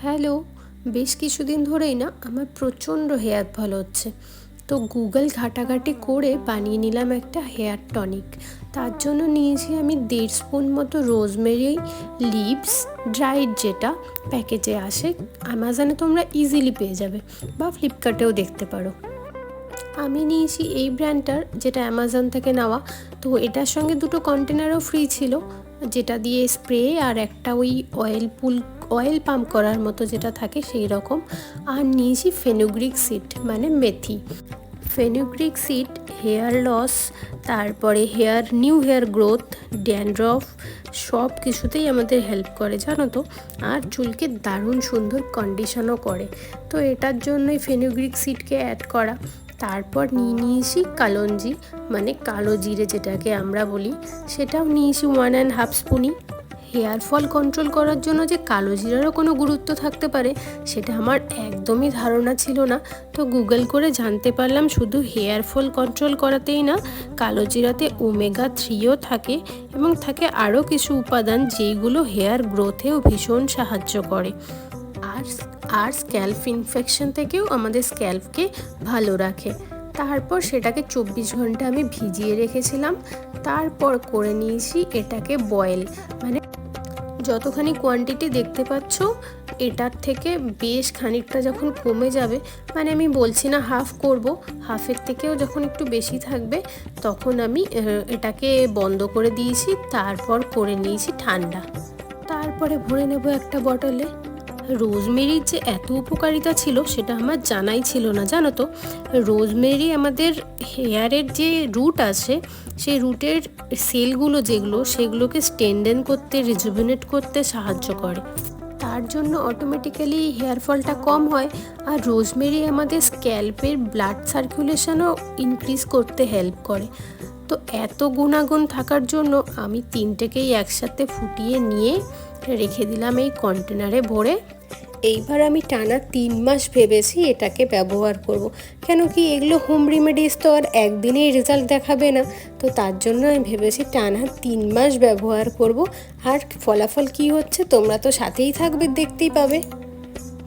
Hello, বেশ কিছুদিন ধরেই না আমার প্রচণ্ড হেয়ার ফল হচ্ছে। তো গুগল ঘাটাঘাটি করে বানিয়ে নিলাম একটা হেয়ার টনিক। তার জন্য নিয়েছি আমি 1.5 স্পুন মতো রোজমেরি লিভস, ড্রাইড, যেটা প্যাকেজে আসে। অ্যামাজনে তোমরা ইজিলি পেয়ে যাবে, বা ফ্লিপকার্টেও দেখতে পারো। আমি নিয়েছি এই ব্র্যান্ডটার, যেটা অ্যামাজন থেকে নেওয়া। তো এটার সঙ্গে দুটো কন্টেনারও ফ্রি ছিল, যেটা দিয়ে স্প্রে আর একটা ওই অয়েল পাম্প করার মতো যেটা থাকে সেই রকম। আর নিয়েছি ফেনুগ্রিক সিড, মানে মেথি। ফেনুগ্রিক সিড হেয়ার লস, তারপরে নিউ হেয়ার গ্রোথ, ড্যান্ড্রফ, সব কিছুতেই আমাদের হেল্প করে জানো তো। আর চুলকে দারুণ সুন্দর কন্ডিশনও করে। তো এটার জন্যই ফেনুগ্রিক সিডকে অ্যাড করা। তারপর নিয়েছি কালঞ্জি, মানে কালো জিরে যেটাকে আমরা বলি, সেটাও নিয়েছি 1.5 স্পুনই। হেয়ার ফল কন্ট্রোল করার জন্য যে কালো জিরারও কোনো গুরুত্ব থাকতে পারে সেটা আমার একদমই ধারণা ছিল না। তো গুগল করে জানতে পারলাম শুধু হেয়ার ফল কন্ট্রোল করাতেই না, কালো জিরাতে ওমেগা 3ও থাকে, এবং থাকে আরও কিছু উপাদান যেইগুলো হেয়ার গ্রোথেও ভীষণ সাহায্য করে। আর স্ক্যাল্প ইনফেকশন থেকেও আমাদের স্ক্যাল্পকে ভালো রাখে। তারপর সেটাকে 24 ঘন্টা আমি ভিজিয়ে রেখেছিলাম। তারপর করে নিয়েছি এটাকে বয়েল, মানে যতখানি কোয়ান্টিটি দেখতে পাচ্ছ এটার থেকে বেশ খানিকটা যখন কমে যাবে, মানে আমি বলছি না হাফ করব, হাফের থেকেও যখন একটু বেশি থাকবে তখন আমি এটাকে বন্ধ করে দিয়েছি। তারপর করে নিয়েছি ঠান্ডা। তারপরে ভরে নেব একটা বটলে। রোজমেরির যে এত উপকারিতা ছিল সেটা আমার জানাই ছিল না জানো তো। রোজমেরি আমাদের হেয়ারের যে রুট আছে, সেই রুটের সেলগুলো যেগুলো, সেগুলোকে স্ট্রেনথেন করতে, রিজুভিনেট করতে সাহায্য করে। তার জন্য অটোমেটিক্যালি হেয়ার ফলটা কম হয়। আর রোজমেরি আমাদের স্ক্যাল্পের ব্লাড সার্কুলেশনও ইনক্রিজ করতে হেল্প করে। তো এত গুণাগুণ থাকার জন্য আমি 3টেকেই একসাথে ফুটিয়ে নিয়ে রেখে দিলাম এই কন্টেনারে ভরে। এইবার আমি টানা 3 মাস ভেবেছি এটাকে ব্যবহার করব। কেন কি এগুলো হোম রেমেডিস, তো আর একদিনেই রেজাল্ট দেখাবে না। তো তার জন্য আমি ভেবেছি টানা 3 মাস ব্যবহার করব। আর ফলাফল কি হচ্ছে তোমরা তো সাথেই থাকবে, দেখতেই পাবে।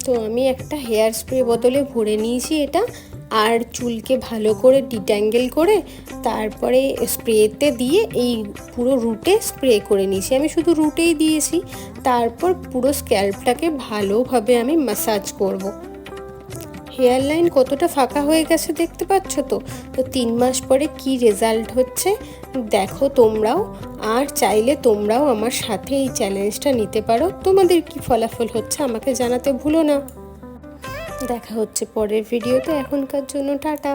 তো আমি একটা হেয়ার স্প্রে বোতলে ভরে নিয়েছি এটা, আর চুলকে ভালো করে ডিট্যাঙ্গেল করে তারপরে স্প্রেতে দিয়ে এই পুরো রুটে স্প্রে করে নিয়েছি। আমি শুধু রুটেই দিয়েছি। তারপর পুরো স্ক্যাল্পটাকে ভালোভাবে আমি ম্যাসাজ করব। হেয়ার লাইন কতটা ফাঁকা হয়ে গেছে দেখতে পাচ্ছ তো। 3 মাস পরে কি রেজাল্ট হচ্ছে দেখো তোমরাও। আর চাইলে তোমরাও আমার সাথে এই চ্যালেঞ্জটা নিতে পারো। তোমাদের কি ফলাফল হচ্ছে আমাকে জানাতে ভুলো না। দেখা হচ্ছে পরের ভিডিওতে। এখনকার জন্য টাটা।